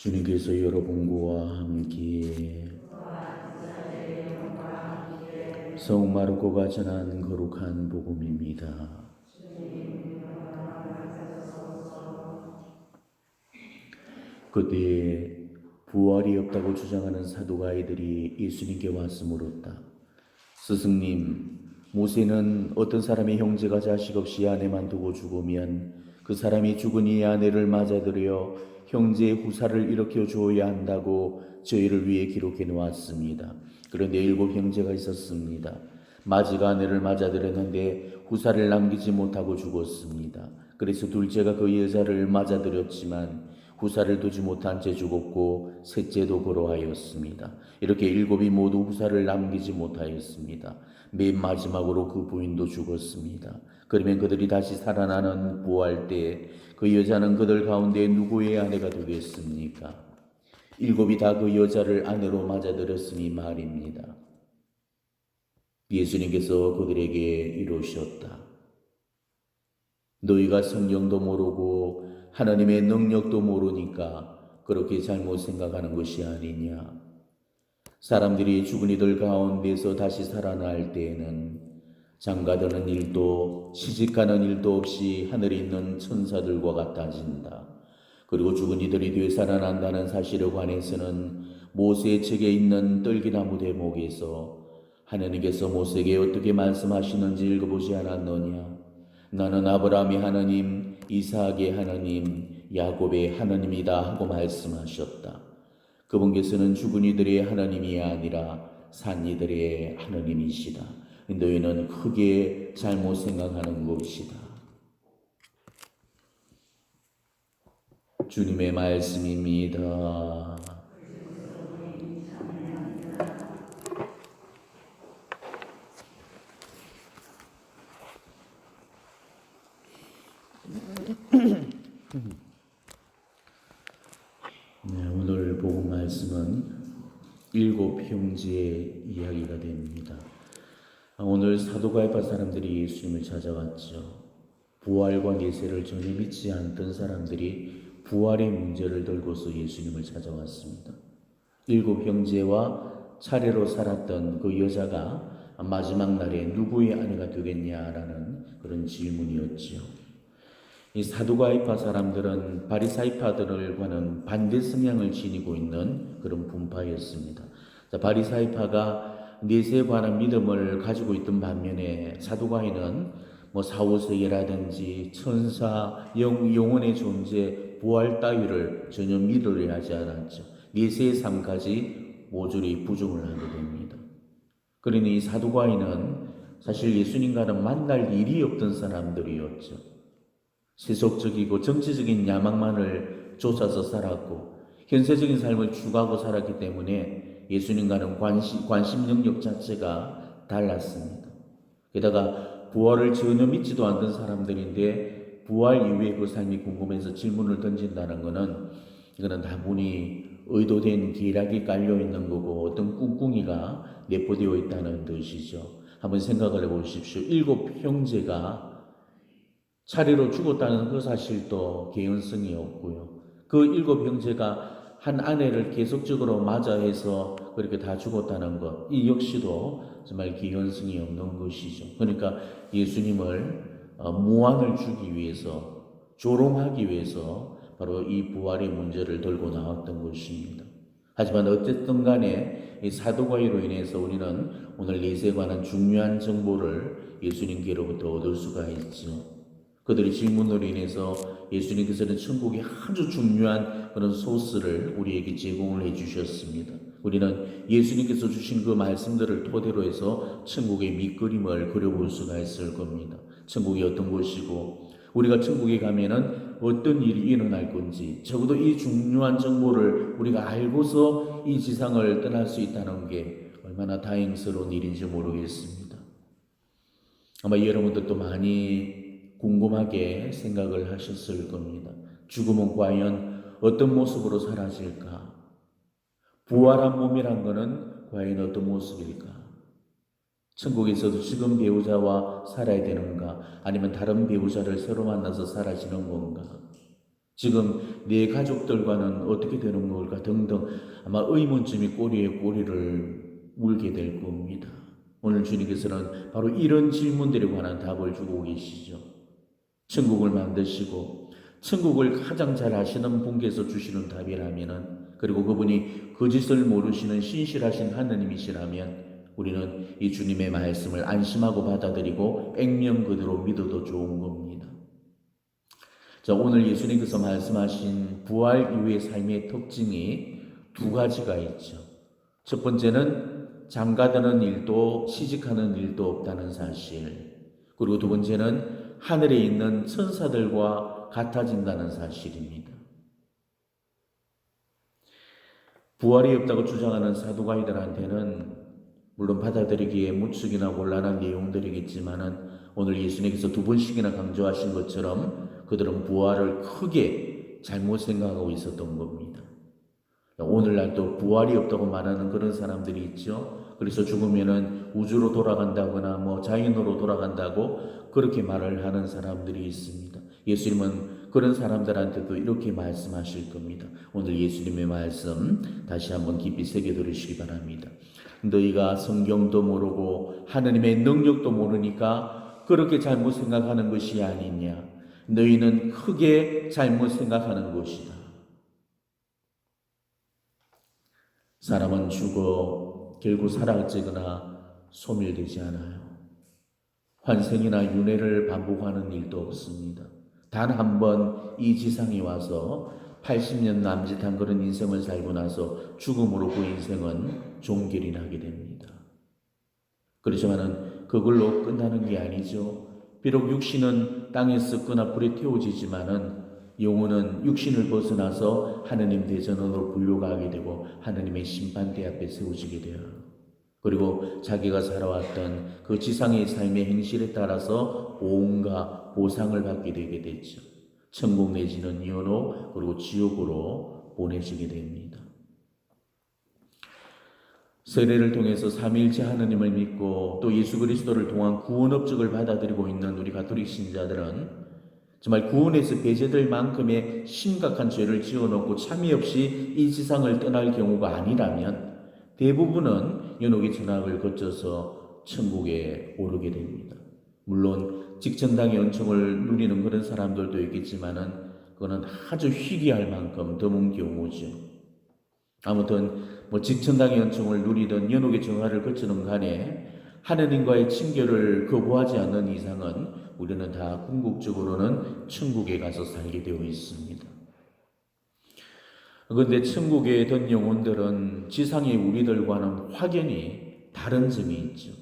주님께서 여러분과 함께 성령 마르코가 전한 거룩한 복음입니다. 그때 부활이 없다고 주장하는 사두가이들이 예수님께 와서 물었다. 스승님, 모세는 어떤 사람의 형제가 자식 없이 아내만 두고 죽으면 그 사람이 죽은 이 아내를 맞아들여 형제의 후사를 일으켜 주어야 한다고 저희를 위해 기록해 놓았습니다. 그런데 7 형제가 있었습니다. 마지가 아내를 맞아들였는데 후사를 남기지 못하고 죽었습니다. 그래서 둘째가 그 여자를 맞아들였지만 후사를 두지 못한 채 죽었고 셋째도 그러하였습니다. 이렇게 7이 모두 후사를 남기지 못하였습니다. 맨 마지막으로 그 부인도 죽었습니다. 그러면 그들이 다시 살아나는 부활 때 그 여자는 그들 가운데 누구의 아내가 되겠습니까? 7이 다 그 여자를 아내로 맞아들였으니 말입니다. 예수님께서 그들에게 이르셨다. 너희가 성경도 모르고 하나님의 능력도 모르니까 그렇게 잘못 생각하는 것이 아니냐. 사람들이 죽은 이들 가운데서 다시 살아날 때에는 장가드는 일도 시집가는 일도 없이 하늘에 있는 천사들과 같아진다. 그리고 죽은 이들이 되살아난다는 사실에 관해서는 모세의 책에 있는 떨기나무 대목에서 하나님께서 모세에게 어떻게 말씀하시는지 읽어보지 않았느냐. 나는 아브라함의 하나님, 이삭의 하나님, 야곱의 하나님이다 하고 말씀하셨다. 그분께서는 죽은 이들의 하나님이 아니라 산 이들의 하나님이시다. 너희는 크게 잘못 생각하는 것이다. 주님의 말씀입니다. 오늘 복음 말씀은 7 형제의 이야기가 됩니다. 오늘 사두가이파 사람들이 예수님을 찾아왔죠. 부활과 예세를 전혀 믿지 않던 사람들이 부활의 문제를 들고서 예수님을 찾아왔습니다. 7 형제와 차례로 살았던 그 여자가 마지막 날에 누구의 아내가 되겠냐라는 그런 질문이었죠. 이 사두가이파 사람들은 바리사이파들과는 반대 성향을 지니고 있는 그런 분파였습니다. 바리사이파가 내세에 관한 믿음을 가지고 있던 반면에 사두가이는 사후세계라든지 천사, 영혼의 존재, 부활 따위를 전혀 믿으려 하지 않았죠. 내세의 삶까지 모조리 부정을 하게 됩니다. 그러니 이 사두가이는 사실 예수님과는 만날 일이 없던 사람들이었죠. 세속적이고 정치적인 야망만을 쫓아서 살았고 현세적인 삶을 추구하고 살았기 때문에 예수님과는 관심 영역 자체가 달랐습니다. 게다가 부활을 전혀 믿지도 않던 사람들인데 부활 이후에 그 삶이 궁금해서 질문을 던진다는 것은 이거는 다분히 의도된 계략이 깔려있는 거고 어떤 꿍꿍이가 내포되어 있다는 뜻이죠. 한번 생각을 해보십시오. 7 형제가 차례로 죽었다는 그 사실도 개연성이 없고요. 그 7 형제가 한 아내를 계속적으로 맞아해서 그렇게 다 죽었다는 것, 이 역시도 정말 개연성이 없는 것이죠. 그러니까 예수님을 무안을 주기 위해서, 조롱하기 위해서 바로 이 부활의 문제를 들고 나왔던 것입니다. 하지만 어쨌든 간에 이 사도가이로 인해서 우리는 오늘 내세에 관한 중요한 정보를 예수님께로부터 얻을 수가 있죠. 그들의 질문으로 인해서 예수님께서는 천국의 아주 중요한 그런 소스를 우리에게 제공을 해주셨습니다. 우리는 예수님께서 주신 그 말씀들을 토대로 해서 천국의 밑그림을 그려볼 수가 있을 겁니다. 천국이 어떤 곳이고 우리가 천국에 가면은 어떤 일이 일어날 건지 적어도 이 중요한 정보를 우리가 알고서 이 지상을 떠날 수 있다는 게 얼마나 다행스러운 일인지 모르겠습니다. 아마 여러분들도 많이 궁금하게 생각을 하셨을 겁니다. 죽음은 과연 어떤 모습으로 사라질까? 부활한 몸이란 것은 과연 어떤 모습일까? 천국에서도 지금 배우자와 살아야 되는가? 아니면 다른 배우자를 새로 만나서 사라지는 건가? 지금 내 가족들과는 어떻게 되는 걸까 등등 아마 의문점이 꼬리에 꼬리를 물게 될 겁니다. 오늘 주님께서는 바로 이런 질문들에 관한 답을 주고 계시죠. 천국을 만드시고 천국을 가장 잘 아시는 분께서 주시는 답이라면은, 그리고 그분이 거짓을 모르시는 신실하신 하느님이시라면 우리는 이 주님의 말씀을 안심하고 받아들이고 액면 그대로 믿어도 좋은 겁니다. 자, 오늘 예수님께서 말씀하신 부활 이후의 삶의 특징이 두 가지가 있죠. 첫 번째는 장가드는 일도 시집하는 일도 없다는 사실, 그리고 두 번째는 하늘에 있는 천사들과 같아진다는 사실입니다. 부활이 없다고 주장하는 사두가이들한테는 물론 받아들이기에 무척이나 곤란한 내용들이겠지만은 오늘 예수님께서 두 번씩이나 강조하신 것처럼 그들은 부활을 크게 잘못 생각하고 있었던 겁니다. 오늘날도 부활이 없다고 말하는 그런 사람들이 있죠. 그래서 죽으면은 우주로 돌아간다거나 자연으로 돌아간다고 그렇게 말을 하는 사람들이 있습니다. 예수님은 그런 사람들한테도 이렇게 말씀하실 겁니다. 오늘 예수님의 말씀 다시 한번 깊이 새겨 들으시기 바랍니다. 너희가 성경도 모르고 하느님의 능력도 모르니까 그렇게 잘못 생각하는 것이 아니냐. 너희는 크게 잘못 생각하는 것이다. 사람은 죽어 결국 사라지거나 소멸되지 않아요. 환생이나 윤회를 반복하는 일도 없습니다. 단 한 번 이 지상에 와서 80년 남짓한 그런 인생을 살고 나서 죽음으로 그 인생은 종결이 나게 됩니다. 그렇지만은 그걸로 끝나는 게 아니죠. 비록 육신은 땅에서 끄나 불에 태워지지만은 영혼은 육신을 벗어나서 하느님 대전으로 불려가게 되고 하느님의 심판대 앞에 세워지게 돼요. 그리고 자기가 살아왔던 그 지상의 삶의 행실에 따라서 온갖 보상을 받게 되게 됐죠. 천국 내지는 연호, 그리고 지옥으로 보내지게 됩니다. 세례를 통해서 삼위일체 하느님을 믿고 또 예수 그리스도를 통한 구원 업적을 받아들이고 있는 우리 가톨릭 신자들은 정말 구원에서 배제될 만큼의 심각한 죄를 지어놓고 참이 없이 이 지상을 떠날 경우가 아니라면 대부분은 연옥의 전학을 거쳐서 천국에 오르게 됩니다. 물론 직천당의 은총을 누리는 그런 사람들도 있겠지만은 그거는 아주 희귀할 만큼 드문 경우죠. 아무튼 직천당의 은총을 누리던 연옥의 정화를 거치는 간에 하느님과의 친교를 거부하지 않는 이상은 우리는 다 궁극적으로는 천국에 가서 살게 되어 있습니다. 그런데 천국에 든 영혼들은 지상의 우리들과는 확연히 다른 점이 있죠.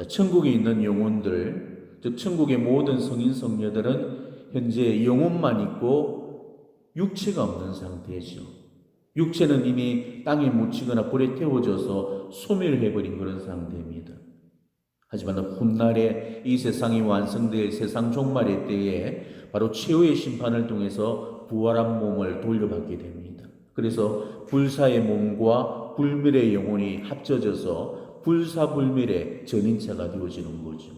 천국에 있는 영혼들, 즉 천국의 모든 성인 성녀들은 현재 영혼만 있고 육체가 없는 상태죠. 육체는 이미 땅에 묻히거나 불에 태워져서 소멸해버린 그런 상태입니다. 하지만 훗날에 이 세상이 완성될 세상 종말의 때에 바로 최후의 심판을 통해서 부활한 몸을 돌려받게 됩니다. 그래서 불사의 몸과 불멸의 영혼이 합쳐져서 불사불멸의 전인체가 되어지는 거죠.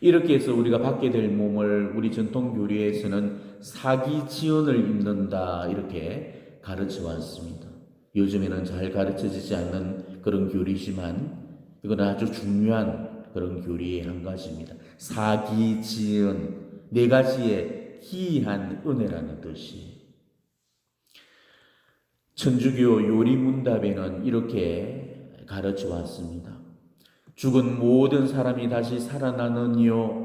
이렇게 해서 우리가 받게 될 몸을 우리 전통교리에서는 사기지연을 입는다 이렇게 가르쳐 왔습니다. 요즘에는 잘 가르쳐지지 않는 그런 교리지만 이건 아주 중요한 그런 교리의 한 가지입니다. 사기지연, 네 가지의 기이한 은혜라는 뜻이. 천주교 요리문답에는 이렇게 가르쳐 왔습니다. 죽은 모든 사람이 다시 살아나느니요.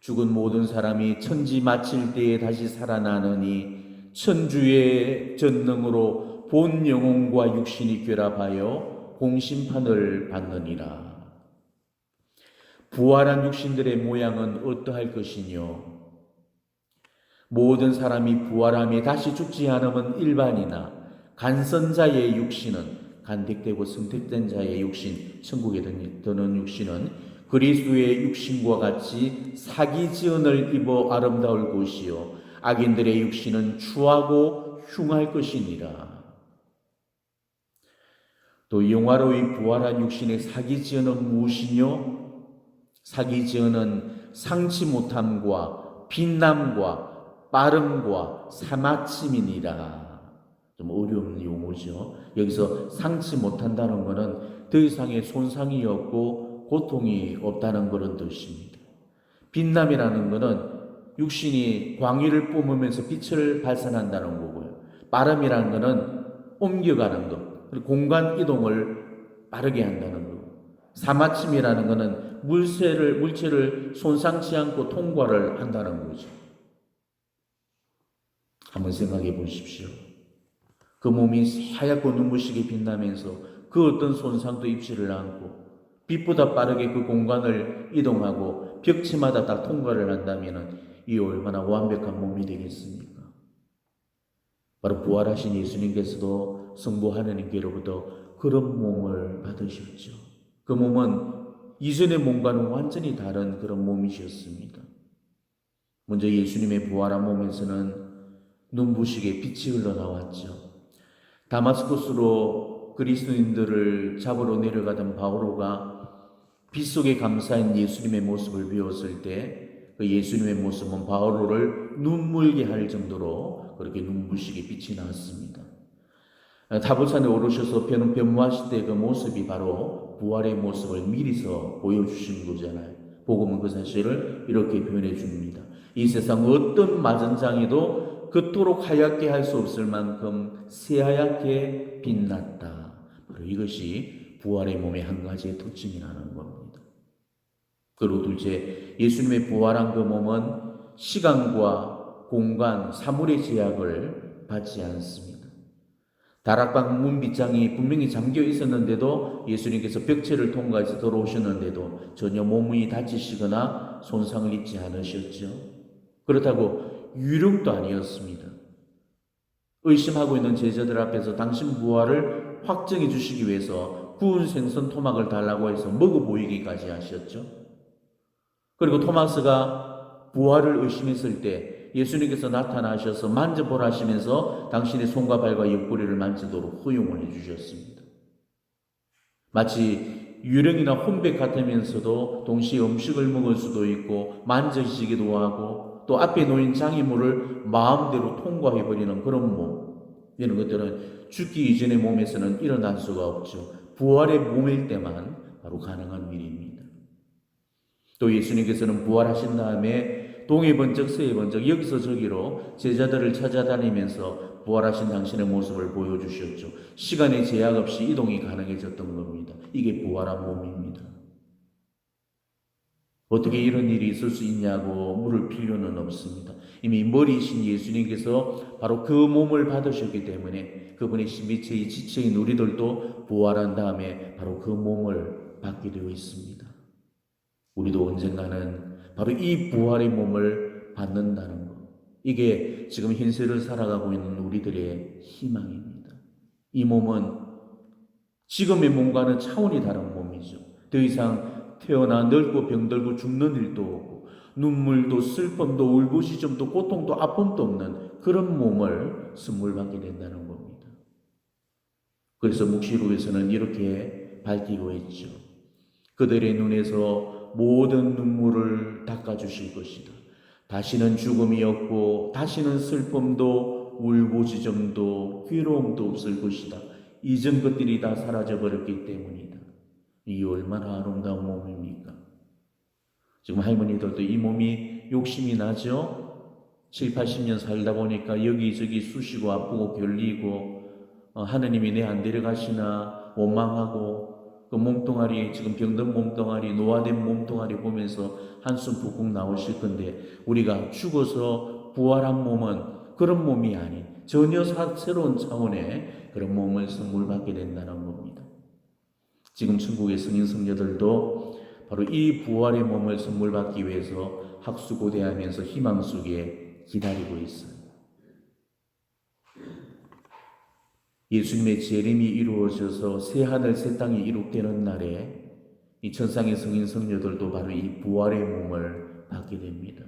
죽은 모든 사람이 천지 마칠 때에 다시 살아나느니 천주의 전능으로 본 영혼과 육신이 결합하여 공심판을 받느니라. 부활한 육신들의 모양은 어떠할 것이뇨? 모든 사람이 부활함에 다시 죽지 않으면 일반이나 간선자의 육신은 간택되고 선택된 자의 육신, 천국에 드는 육신은 그리스도의 육신과 같이 사기지연을 입어 아름다울 것이요 악인들의 육신은 추하고 흉할 것이니라. 또 영화로이 부활한 육신의 사기지연은 무엇이뇨? 사기지연은 상치 못함과 빛남과 빠름과 사마침이니라. 좀 어려운 용어죠. 여기서 상치 못한다는 것은 더 이상의 손상이 없고 고통이 없다는 그런 뜻입니다. 빛남이라는 것은 육신이 광위를 뿜으면서 빛을 발산한다는 거고요. 빠름이라는 것은 옮겨가는 것, 그리고 공간 이동을 빠르게 한다는 것. 사마침이라는 것은 물체를 손상치 않고 통과를 한다는 거죠. 한번 생각해 보십시오. 그 몸이 하얗고 눈부시게 빛나면서 그 어떤 손상도 입지를 않고 빛보다 빠르게 그 공간을 이동하고 벽치마다 다 통과를 한다면 이 얼마나 완벽한 몸이 되겠습니까? 바로 부활하신 예수님께서도 성부 하나님께로부터 그런 몸을 받으셨죠. 그 몸은 이전의 몸과는 완전히 다른 그런 몸이셨습니다. 먼저 예수님의 부활한 몸에서는 눈부시게 빛이 흘러나왔죠. 다마스쿠스로 그리스도인들을 잡으러 내려가던 바오로가 빛 속에 감싸인 예수님의 모습을 비웠을 때 그 예수님의 모습은 바오로를 눈물게 할 정도로 그렇게 눈부시게 빛이 났습니다. 타보산에 오르셔서 변무하실 때 그 모습이 바로 부활의 모습을 미리서 보여주신 거잖아요. 복음은 그 사실을 이렇게 표현해 줍니다. 이 세상 어떤 맞은장에도 그토록 하얗게 할 수 없을 만큼 새하얗게 빛났다. 바로 이것이 부활의 몸의 한 가지의 특징이라는 겁니다. 그리고 둘째, 예수님의 부활한 그 몸은 시간과 공간, 사물의 제약을 받지 않습니다. 다락방 문 빗장이 분명히 잠겨 있었는데도 예수님께서 벽체를 통과해서 들어오셨는데도 전혀 몸이 다치시거나 손상을 입지 않으셨죠. 그렇다고 유령도 아니었습니다. 의심하고 있는 제자들 앞에서 당신 부활을 확정해 주시기 위해서 구운 생선 토막을 달라고 해서 먹어 보이기까지 하셨죠. 그리고 토마스가 부활을 의심했을 때 예수님께서 나타나셔서 만져보라 하시면서 당신의 손과 발과 옆구리를 만지도록 허용을 해주셨습니다. 마치 유령이나 혼백 같으면서도 동시에 음식을 먹을 수도 있고 만져지기도 하고 또 앞에 놓인 장애물을 마음대로 통과해버리는 그런 몸, 이런 것들은 죽기 이전의 몸에서는 일어날 수가 없죠. 부활의 몸일 때만 바로 가능한 일입니다. 또 예수님께서는 부활하신 다음에 동해 번쩍 서해 번쩍 여기서 저기로 제자들을 찾아다니면서 부활하신 당신의 모습을 보여주셨죠. 시간의 제약 없이 이동이 가능해졌던 겁니다. 이게 부활한 몸입니다. 어떻게 이런 일이 있을 수 있냐고 물을 필요는 없습니다. 이미 머리이신 예수님께서 바로 그 몸을 받으셨기 때문에 그분의 신비체의 지체인 우리들도 부활한 다음에 바로 그 몸을 받게 되어 있습니다. 우리도 언젠가는 바로 이 부활의 몸을 받는다는 것. 이게 지금 현세를 살아가고 있는 우리들의 희망입니다. 이 몸은 지금의 몸과는 차원이 다른 몸이죠. 더 이상 태어나 늙고 병들고 죽는 일도 없고 눈물도 슬픔도 울부짖음도 고통도 아픔도 없는 그런 몸을 선물 받게 된다는 겁니다. 그래서 묵시록에서는 이렇게 밝히고 있죠. 그들의 눈에서 모든 눈물을 닦아주실 것이다. 다시는 죽음이 없고 다시는 슬픔도 울부짖음도 괴로움도 없을 것이다. 이전 것들이 다 사라져버렸기 때문이다. 이 얼마나 아름다운 몸입니까? 지금 할머니들도 이 몸이 욕심이 나죠? 7, 80년 살다 보니까 여기저기 쑤시고 아프고 결리고 하느님이 내 안 데려가시나 원망하고 그 몸뚱아리, 지금 병든 몸뚱아리, 노화된 몸뚱아리 보면서 한숨 푹푹 나오실 건데 우리가 죽어서 부활한 몸은 그런 몸이 아닌 전혀 새로운 차원의 그런 몸을 선물 받게 된다는 겁니다. 지금 천국의 성인 성녀들도 바로 이 부활의 몸을 선물 받기 위해서 학수고대하면서 희망 속에 기다리고 있어요. 예수님의 재림이 이루어져서 새 하늘 새 땅이 이룩되는 날에 이 천상의 성인 성녀들도 바로 이 부활의 몸을 받게 됩니다.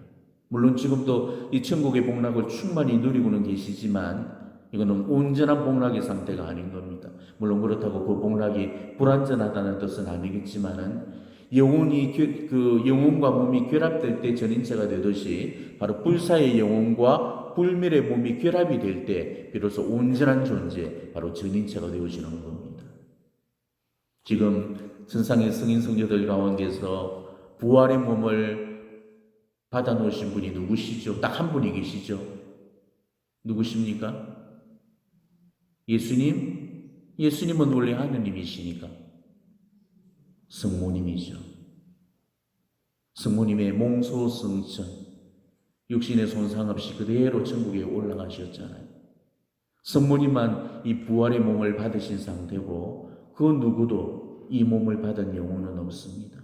물론 지금도 이 천국의 복락을 충만히 누리고는 계시지만 이거는 온전한 복락의 상태가 아닌 겁니다. 물론 그렇다고 그 복락이 불완전하다는 뜻은 아니겠지만은 그 영혼과 몸이 결합될 때 전인체가 되듯이 바로 불사의 영혼과 불멸의 몸이 결합이 될 때 비로소 온전한 존재, 바로 전인체가 되어지는 겁니다. 지금 천상의 성인 성녀들 가운데서 부활의 몸을 받아 놓으신 분이 누구시죠? 딱 한 분이 계시죠? 누구십니까? 예수님? 예수님은 원래 하느님이시니까 성모님이죠. 성모님의 몽소성천, 육신의 손상 없이 그대로 천국에 올라가셨잖아요. 성모님만 이 부활의 몸을 받으신 상태고 그 누구도 이 몸을 받은 영혼은 없습니다.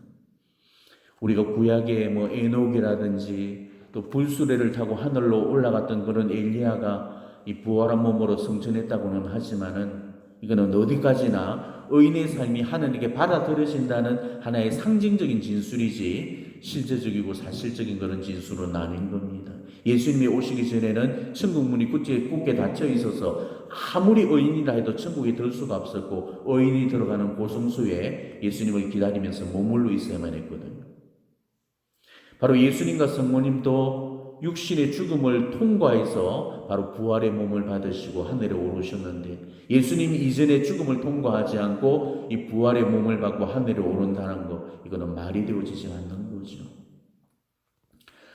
우리가 구약의 에녹이라든지 또 불수레를 타고 하늘로 올라갔던 그런 엘리야가 이 부활한 몸으로 승천했다고는 하지만은 이거는 어디까지나 의인의 삶이 하나님께 받아들여진다는 하나의 상징적인 진술이지 실제적이고 사실적인 그런 진술은 아닌 겁니다. 예수님이 오시기 전에는 천국 문이 굳게 닫혀 있어서 아무리 의인이라 해도 천국에 들 수가 없었고 의인이 들어가는 고성소에 예수님을 기다리면서 머물러 있어야만 했거든요. 바로 예수님과 성모님도 육신의 죽음을 통과해서 바로 부활의 몸을 받으시고 하늘에 오르셨는데 예수님이 이전에 죽음을 통과하지 않고 이 부활의 몸을 받고 하늘에 오른다는 거, 이거는 말이 되어지지 않는 거죠.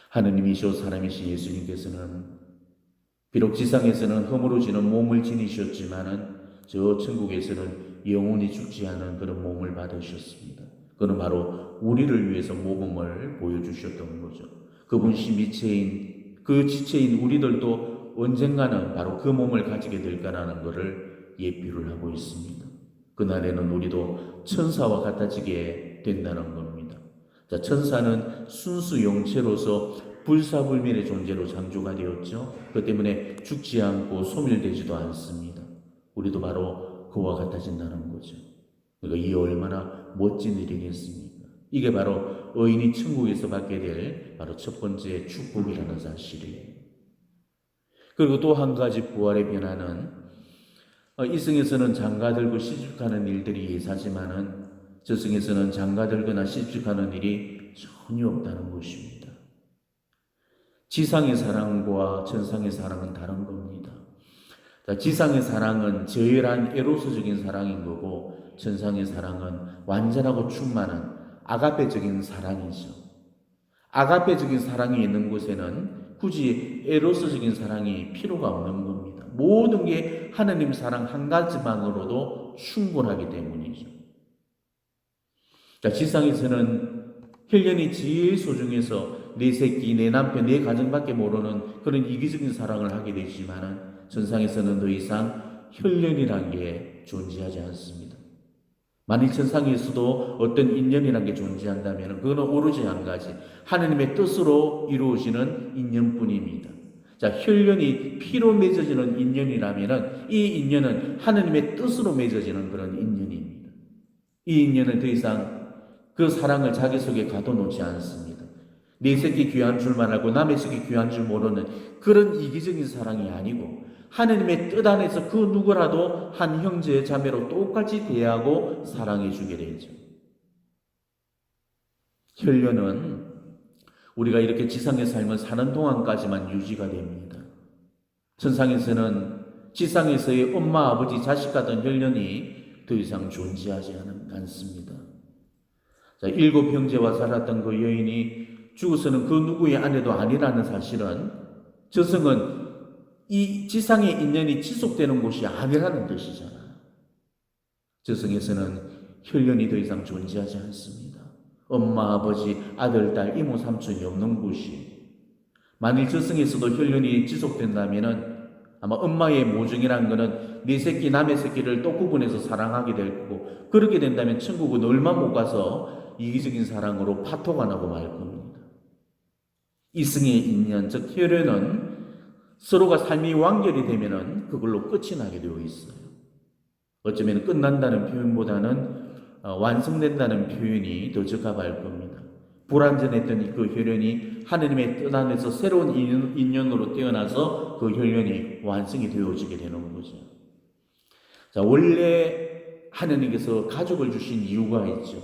하느님이시오 사람이신 예수님께서는 비록 지상에서는 허물어지는 몸을 지니셨지만은 저 천국에서는 영원히 죽지 않은 그런 몸을 받으셨습니다. 그는 바로 우리를 위해서 모범을 보여주셨던 거죠. 그분 지체인 우리들도 언젠가는 바로 그 몸을 가지게 될 거라는 것을 예비를 하고 있습니다. 그날에는 우리도 천사와 같아지게 된다는 겁니다. 자, 천사는 순수 영체로서 불사불멸의 존재로 창조가 되었죠. 그 때문에 죽지 않고 소멸되지도 않습니다. 우리도 바로 그와 같아진다는 거죠. 그러니까 이 얼마나 멋진 일이겠습니까? 이게 바로 의인이 천국에서 받게 될 바로 첫 번째 축복이라는 사실이에요. 그리고 또 한 가지 부활의 변화는 이 성에서는 장가들고 시집가는 일들이 예사지만은 저 성에서는 장가들거나 시집가는 일이 전혀 없다는 것입니다. 지상의 사랑과 천상의 사랑은 다른 겁니다. 지상의 사랑은 저열한 에로스적인 사랑인 거고 천상의 사랑은 완전하고 충만한 아가페적인 사랑이죠. 아가페적인 사랑이 있는 곳에는 굳이 에로스적인 사랑이 필요가 없는 겁니다. 모든 게 하느님 사랑 한 가지만으로도 충분하기 때문이죠. 지상에서는 혈연이 제일 소중해서 내 새끼, 내 남편, 내 가정밖에 모르는 그런 이기적인 사랑을 하게 되지만은 천상에서는 더 이상 혈연이란 게 존재하지 않습니다. 만일 천상에서도 어떤 인연이란 게 존재한다면 그거는 오로지 한 가지, 하느님의 뜻으로 이루어지는 인연뿐입니다. 자, 혈연이 피로 맺어지는 인연이라면 이 인연은 하느님의 뜻으로 맺어지는 그런 인연입니다. 이 인연은 더 이상 그 사랑을 자기 속에 가둬놓지 않습니다. 내 새끼 귀한 줄만 알고 남의 새끼 귀한 줄 모르는 그런 이기적인 사랑이 아니고 하느님의 뜻 안에서 그 누구라도 한 형제 자매로 똑같이 대하고 사랑해 주게 되죠. 혈연은 우리가 이렇게 지상의 삶을 사는 동안까지만 유지가 됩니다. 천상에서는 지상에서의 엄마, 아버지, 자식 같은 혈연이 더 이상 존재하지 않습니다. 자, 7 형제와 살았던 그 여인이 죽어서는 그 누구의 아내도 아니라는 사실은 저성은 이 지상의 인연이 지속되는 곳이 아니라는 뜻이잖아요. 저성에서는 혈연이 더 이상 존재하지 않습니다. 엄마, 아버지, 아들, 딸, 이모, 삼촌이 없는 곳이. 만일 저성에서도 혈연이 지속된다면은 아마 엄마의 모종이라는 것은 네 새끼, 남의 새끼를 또 구분해서 사랑하게 될 거고, 그렇게 된다면 천국은 얼마 못 가서 이기적인 사랑으로 파토가 나고 말 겁니다. 이승의 인연, 즉 혈연은 서로가 삶이 완결이 되면은 그걸로 끝이 나게 되어 있어요. 어쩌면 끝난다는 표현보다는 완성된다는 표현이 더 적합할 겁니다. 불완전했던 그 혈연이 하느님의 뜻 안에서 새로운 인연으로 태어나서 그 혈연이 완성이 되어지게 되는 거죠. 자, 원래 하느님께서 가족을 주신 이유가 있죠.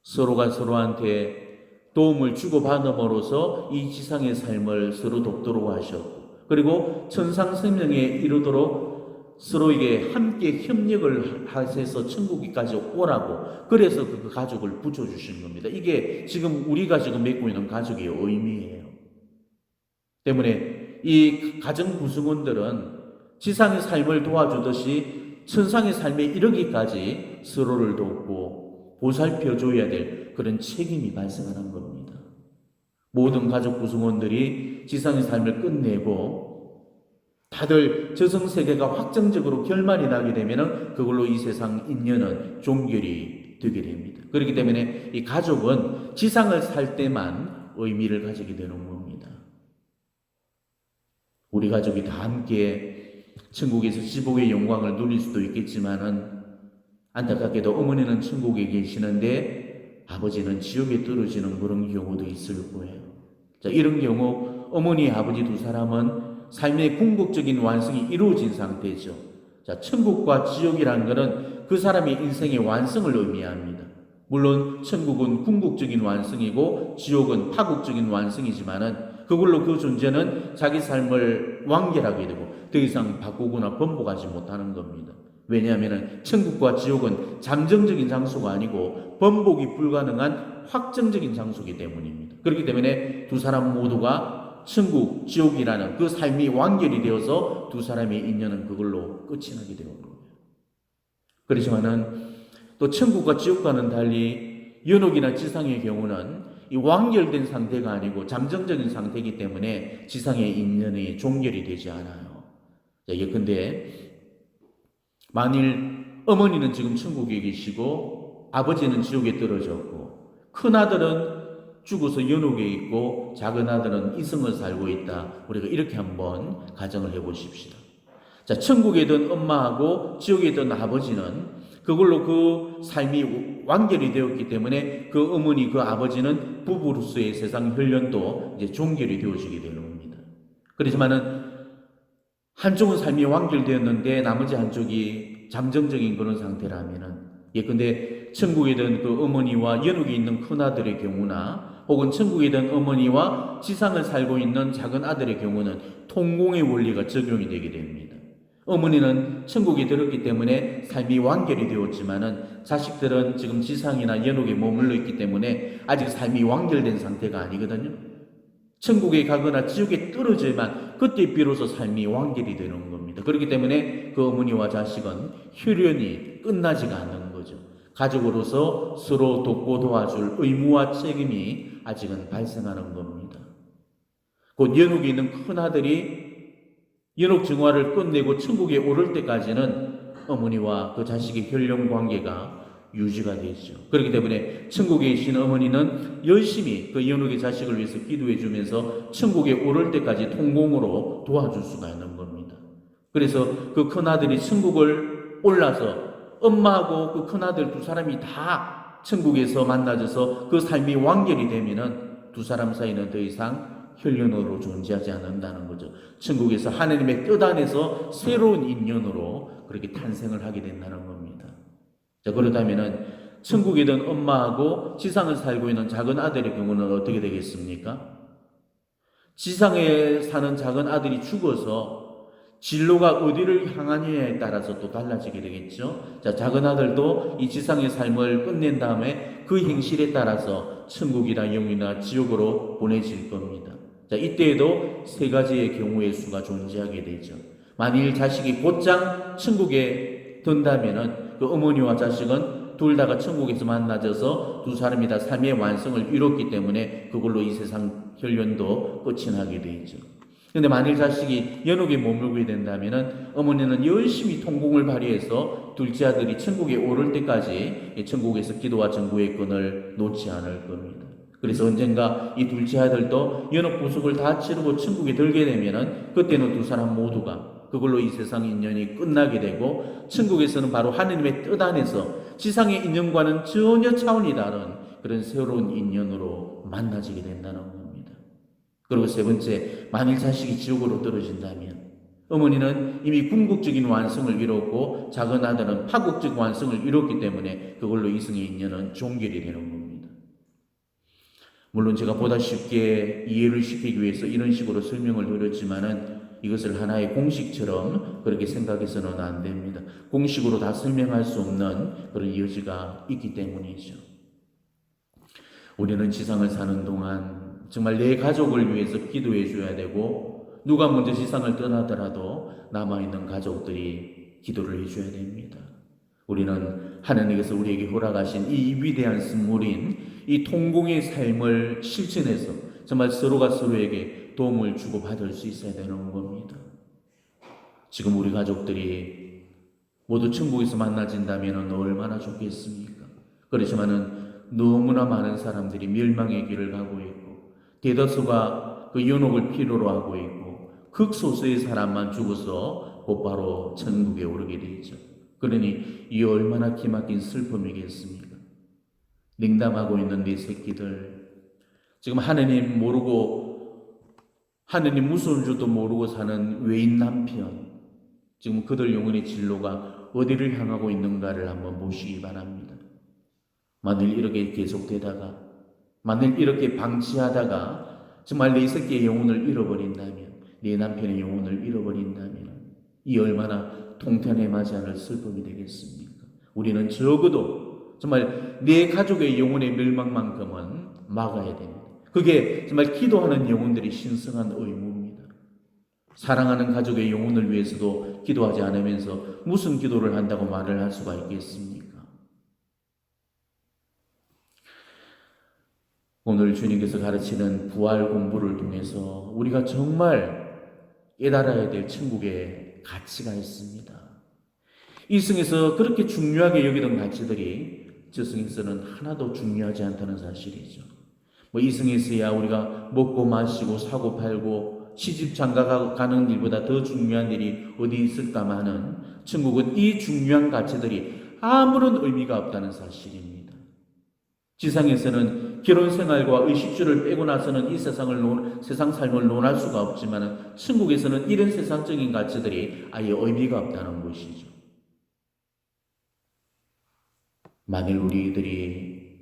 서로가 서로한테 도움을 주고받음으로써 이 지상의 삶을 서로 돕도록 하셨고, 그리고 천상생명에 이르도록 서로에게 함께 협력을 하셔서 천국까지 오라고, 그래서 그 가족을 붙여주신 겁니다. 이게 지금 우리가 지금 맺고 있는 가족의 의미예요. 때문에 이 가정 구성원들은 지상의 삶을 도와주듯이 천상의 삶에 이르기까지 서로를 돕고 보살펴줘야 될 그런 책임이 발생하는 겁니다. 모든 가족 구성원들이 지상의 삶을 끝내고 다들 저승세계가 확정적으로 결말이 나게 되면 그걸로 이 세상 인연은 종결이 되게 됩니다. 그렇기 때문에 이 가족은 지상을 살 때만 의미를 가지게 되는 겁니다. 우리 가족이 다 함께 천국에서 지복의 영광을 누릴 수도 있겠지만은, 안타깝게도 어머니는 천국에 계시는데 아버지는 지옥에 떨어지는 그런 경우도 있을 거예요. 자, 이런 경우 어머니, 아버지 두 사람은 삶의 궁극적인 완성이 이루어진 상태죠. 자, 천국과 지옥이라는 것은 그 사람의 인생의 완성을 의미합니다. 물론 천국은 궁극적인 완성이고 지옥은 파국적인 완성이지만은 그걸로 그 존재는 자기 삶을 완결하게 되고 더 이상 바꾸거나 번복하지 못하는 겁니다. 왜냐하면 천국과 지옥은 잠정적인 장소가 아니고 번복이 불가능한 확정적인 장소이기 때문입니다. 그렇기 때문에 두 사람 모두가 천국, 지옥이라는 그 삶이 완결이 되어서 두 사람의 인연은 그걸로 끝이 나게 되는 거예요. 그렇지만은 또 천국과 지옥과는 달리 연옥이나 지상의 경우는 이 완결된 상태가 아니고 잠정적인 상태이기 때문에 지상의 인연이 종결이 되지 않아요. 예컨대 만일 어머니는 지금 천국에 계시고 아버지는 지옥에 떨어졌고 큰아들은 죽어서 연옥에 있고 작은 아들은 이승을 살고 있다. 우리가 이렇게 한번 가정을 해보십시다. 자, 천국에 있던 엄마하고 지옥에 있던 아버지는 그걸로 그 삶이 완결이 되었기 때문에 그 어머니, 그 아버지는 부부로서의 세상 혈연도 이제 종결이 되어지게 되는 겁니다. 그렇지만은 한쪽은 삶이 완결되었는데 나머지 한쪽이 잠정적인 그런 상태라면은, 예컨대 천국에 있던 그 어머니와 연옥에 있는 큰 아들의 경우나 혹은 천국에 있던 어머니와 지상을 살고 있는 작은 아들의 경우는 통공의 원리가 적용이 되게 됩니다. 어머니는 천국에 들었기 때문에 삶이 완결이 되었지만은 자식들은 지금 지상이나 연옥에 머물러 있기 때문에 아직 삶이 완결된 상태가 아니거든요. 천국에 가거나 지옥에 떨어져야만 그때 비로소 삶이 완결이 되는 겁니다. 그렇기 때문에 그 어머니와 자식은 혈연이 끝나지가 않는 거죠. 가족으로서 서로 돕고 도와줄 의무와 책임이 아직은 발생하는 겁니다. 곧 연옥에 있는 큰아들이 연옥 증화를 끝내고 천국에 오를 때까지는 어머니와 그 자식의 혈연 관계가 유지가 되죠. 그렇기 때문에 천국에 계신 어머니는 열심히 그 연옥의 자식을 위해서 기도해 주면서 천국에 오를 때까지 통공으로 도와줄 수가 있는 겁니다. 그래서 그 큰아들이 천국을 올라서 엄마하고 그 큰아들 두 사람이 다 천국에서 만나져서 그 삶이 완결이 되면은 두 사람 사이는 더 이상 혈연으로 존재하지 않는다는 거죠. 천국에서 하나님의 뜻 안에서 새로운 인연으로 그렇게 탄생을 하게 된다는 겁니다. 자, 그렇다면은 천국에 있던 엄마하고 지상을 살고 있는 작은 아들의 경우는 어떻게 되겠습니까? 지상에 사는 작은 아들이 죽어서 진로가 어디를 향하느냐에 따라서 또 달라지게 되겠죠. 자, 작은 아들도 이 지상의 삶을 끝낸 다음에 그 행실에 따라서 천국이나 영이나 지옥으로 보내질 겁니다. 자, 이때에도 세 가지의 경우의 수가 존재하게 되죠. 만일 자식이 곧장 천국에 든다면은 그 어머니와 자식은 둘 다가 천국에서 만나져서 두 사람이 다 삶의 완성을 이뤘기 때문에 그걸로 이 세상 혈연도 끝이 나게 되죠. 그런데 만일 자식이 연옥에 머물게 된다면은 어머니는 열심히 통공을 발휘해서 둘째 아들이 천국에 오를 때까지 천국에서 기도와 전구의 끈을 놓지 않을 겁니다. 그래서 언젠가 이 둘째 아들도 연옥 부속을 다 치르고 천국에 들게 되면은 그때는 두 사람 모두가 그걸로 이 세상 인연이 끝나게 되고 천국에서는 바로 하느님의 뜻 안에서 지상의 인연과는 전혀 차원이 다른 그런 새로운 인연으로 만나지게 된다는 겁니다. 그리고 세 번째, 만일 자식이 지옥으로 떨어진다면 어머니는 이미 궁극적인 완성을 이뤘고 작은 아들은 파국적 완성을 이뤘기 때문에 그걸로 이승의 인연은 종결이 되는 겁니다. 물론 제가 보다 쉽게 이해를 시키기 위해서 이런 식으로 설명을 드렸지만은 이것을 하나의 공식처럼 그렇게 생각해서는 안 됩니다. 공식으로 다 설명할 수 없는 그런 여지가 있기 때문이죠. 우리는 지상을 사는 동안 정말 내 가족을 위해서 기도해 줘야 되고, 누가 먼저 지상을 떠나더라도 남아있는 가족들이 기도를 해줘야 됩니다. 우리는 하나님께서 우리에게 허락하신 이 위대한 선물인 이 통공의 삶을 실천해서 정말 서로가 서로에게 도움을 주고받을 수 있어야 되는 겁니다. 지금 우리 가족들이 모두 천국에서 만나진다면 얼마나 좋겠습니까? 그렇지만은 너무나 많은 사람들이 멸망의 길을 가고 있고, 대다수가 그 연옥을 필요로 하고 있고, 극소수의 사람만 죽어서 곧바로 천국에 오르게 되죠. 그러니 이 얼마나 기막힌 슬픔이겠습니까? 냉담하고 있는 네 새끼들, 지금 하느님 모르고, 하느님 무서운 줄도 모르고 사는 외인 남편, 지금 그들 영혼의 진로가 어디를 향하고 있는가를 한번 보시기 바랍니다. 만일 이렇게 계속되다가, 만일 이렇게 방치하다가 정말 내 새끼의 영혼을 잃어버린다면, 내 남편의 영혼을 잃어버린다면 이 얼마나 통탄에 맞지 않을 슬픔이 되겠습니까? 우리는 적어도 정말 내 가족의 영혼의 멸망만큼은 막아야 됩니다. 그게 정말 기도하는 영혼들이 신성한 의무입니다. 사랑하는 가족의 영혼을 위해서도 기도하지 않으면서 무슨 기도를 한다고 말을 할 수가 있겠습니까? 오늘 주님께서 가르치는 부활 공부를 통해서 우리가 정말 깨달아야 될 천국의 가치가 있습니다. 이 성에서 그렇게 중요하게 여기던 가치들이 저 성에서는 하나도 중요하지 않다는 사실이죠. 이 성에서야 우리가 먹고 마시고 사고 팔고 시집 장가 가는 일보다 더 중요한 일이 어디 있을까마는, 천국은 이 중요한 가치들이 아무런 의미가 없다는 사실입니다. 지상에서는 결혼 생활과 의식주를 빼고 나서는 이 세상 삶을 논할 수가 없지만, 천국에서는 이런 세상적인 가치들이 아예 의미가 없다는 것이죠. 만일 우리들이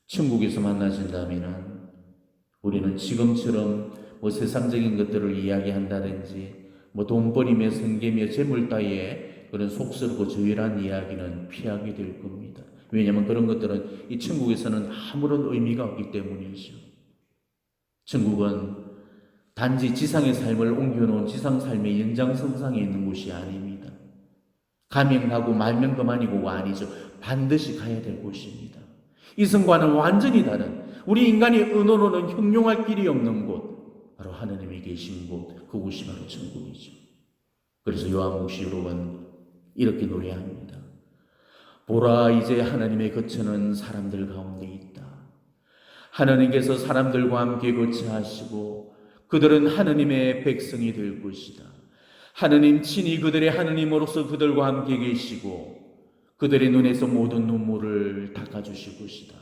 천국에서 만나신다면 우리는 지금처럼 세상적인 것들을 이야기한다든지 돈벌이며 성계며 재물 따위의 그런 속설고 저열한 이야기는 피하게 될 겁니다. 왜냐하면 그런 것들은 이 천국에서는 아무런 의미가 없기 때문이죠. 천국은 단지 지상의 삶을 옮겨놓은 지상 삶의 연장선상에 있는 곳이 아닙니다. 가면 가고 말면 그만이고가 아니죠. 반드시 가야 될 곳입니다. 이성과는 완전히 다른, 우리 인간의 언어로는 형용할 길이 없는 곳, 바로 하나님이 계신 곳, 그곳이 바로 천국이죠. 그래서 요한복음은 이렇게 노래합니다. 보라, 이제 하나님의 거처는 사람들 가운데 있다. 하나님께서 사람들과 함께 거처하시고 그들은 하나님의 백성이 될 것이다. 하나님 친히 그들의 하나님으로서 그들과 함께 계시고 그들의 눈에서 모든 눈물을 닦아주실 것이다.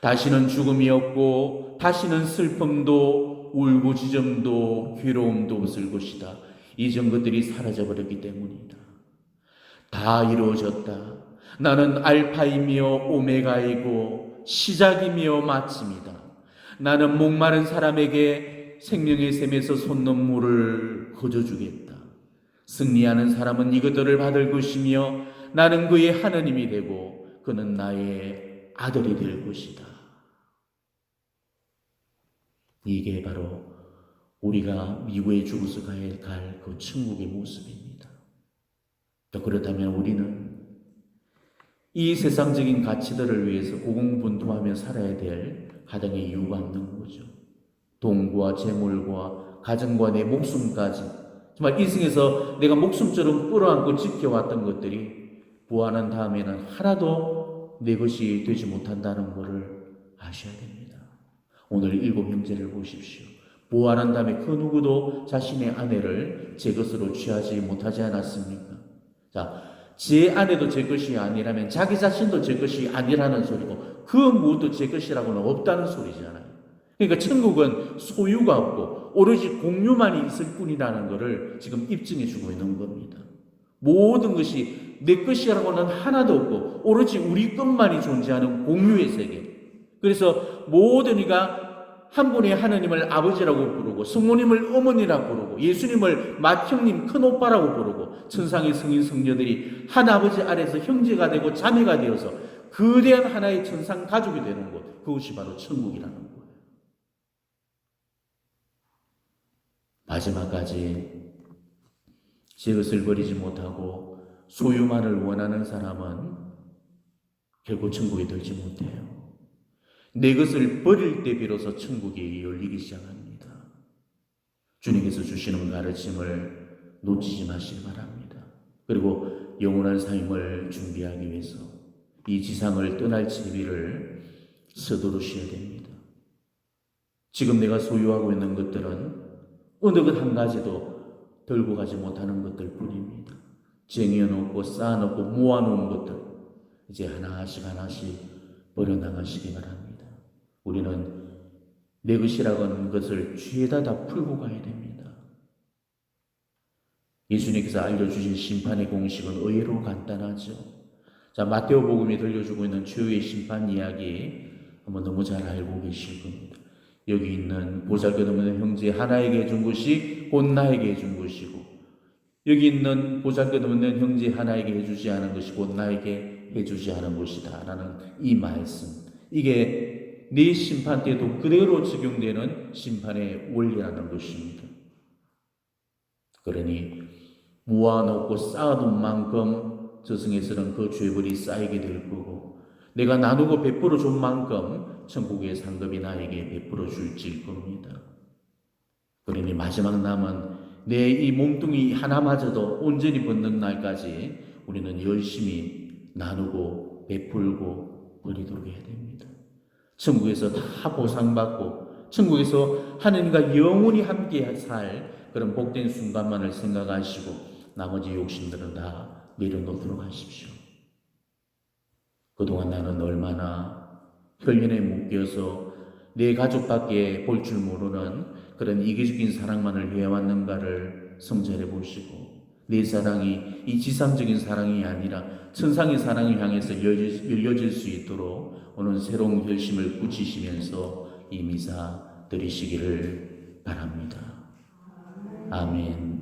다시는 죽음이 없고 다시는 슬픔도 울부짖음도 괴로움도 없을 것이다. 이전 것들이 사라져버렸기 때문이다. 다 이루어졌다. 나는 알파이며 오메가이고 시작이며 마침이다. 나는 목마른 사람에게 생명의 샘에서 솟는물을 거저주겠다. 승리하는 사람은 이것들을 받을 것이며 나는 그의 하나님이 되고 그는 나의 아들이 될 것이다. 이게 바로 우리가 미국에 죽어서 가야 갈 그 천국의 모습입니다. 그렇다면 우리는 이 세상적인 가치들을 위해서 고공분투하며 살아야 될 하등의 이유가 없는 거죠. 돈과 재물과 가정과 내 목숨까지, 정말 이 생에서 내가 목숨처럼 끌어안고 지켜왔던 것들이 부활한 다음에는 하나도 내 것이 되지 못한다는 것을 아셔야 됩니다. 오늘 7 형제를 보십시오. 부활한 다음에 그 누구도 자신의 아내를 제 것으로 취하지 못하지 않았습니까? 제 아내도 제 것이 아니라면 자기 자신도 제 것이 아니라는 소리고 그 무엇도 제 것이라고는 없다는 소리잖아요. 그러니까 천국은 소유가 없고 오로지 공유만이 있을 뿐이라는 것을 지금 입증해 주고 있는 겁니다. 모든 것이 내 것이라고는 하나도 없고 오로지 우리 것만이 존재하는 공유의 세계. 그래서 모든 이가 한 분의 하느님을 아버지라고 부르고 성모님을 어머니라고 부르고 예수님을 맏형님 큰오빠라고 부르고 천상의 성인 성녀들이 한 아버지 아래서 형제가 되고 자매가 되어서 거대한 하나의 천상 가족이 되는 곳, 그것이 바로 천국이라는 거예요. 마지막까지 제 것을 버리지 못하고 소유만을 원하는 사람은 결국 천국에 들지 못해요. 내 것을 버릴 때 비로소 천국이 열리기 시작합니다. 주님께서 주시는 가르침을 놓치지 마시기 바랍니다. 그리고 영원한 삶을 준비하기 위해서 이 지상을 떠날 채비를 서두르셔야 됩니다. 지금 내가 소유하고 있는 것들은 어느 것 한 가지도 들고 가지 못하는 것들 뿐입니다. 쟁여놓고 쌓아놓고 모아놓은 것들 이제 하나씩 버려나가시기 바랍니다. 우리는 내 것이라고 하는 것을 죄에다 다 풀고 가야 됩니다. 예수님께서 알려주신 심판의 공식은 의외로 간단하죠. 자, 마태오복음이 들려주고 있는 최후의 심판 이야기 한번 너무 잘 알고 계실 겁니다. 여기 있는 보잘것없는 형제 하나에게 해준 것이 곧 나에게 해준 것이고, 여기 있는 보잘것없는 형제 하나에게 해주지 않은 것이 곧 나에게 해주지 않은 것이다 라는 이 말씀, 이게 내 심판 때도 그대로 적용되는 심판의 원리라는 것입니다. 그러니 모아놓고 쌓아둔 만큼 저승에서는 그 죄벌이 쌓이게 될 거고, 내가 나누고 베풀어 준 만큼 천국의 상급이 나에게 베풀어 줄지일 겁니다. 그러니 마지막 남은 내 이 몸뚱이 하나마저도 온전히 벗는 날까지 우리는 열심히 나누고 베풀고 버리도록 해야 됩니다. 천국에서 다 보상받고 천국에서 하느님과 영원히 함께 살 그런 복된 순간만을 생각하시고 나머지 욕심들은 다 내려놓도록 하십시오. 그동안 나는 얼마나 혈연에 묶여서 내 가족밖에 볼 줄 모르는 그런 이기적인 사랑만을 해왔는가를 성찰해 보시고, 내 사랑이 이 지상적인 사랑이 아니라 천상의 사랑을 향해서 열려질 수 있도록 오늘 새로운 결심을 굳히시면서 이 미사 드리시기를 바랍니다. 아멘.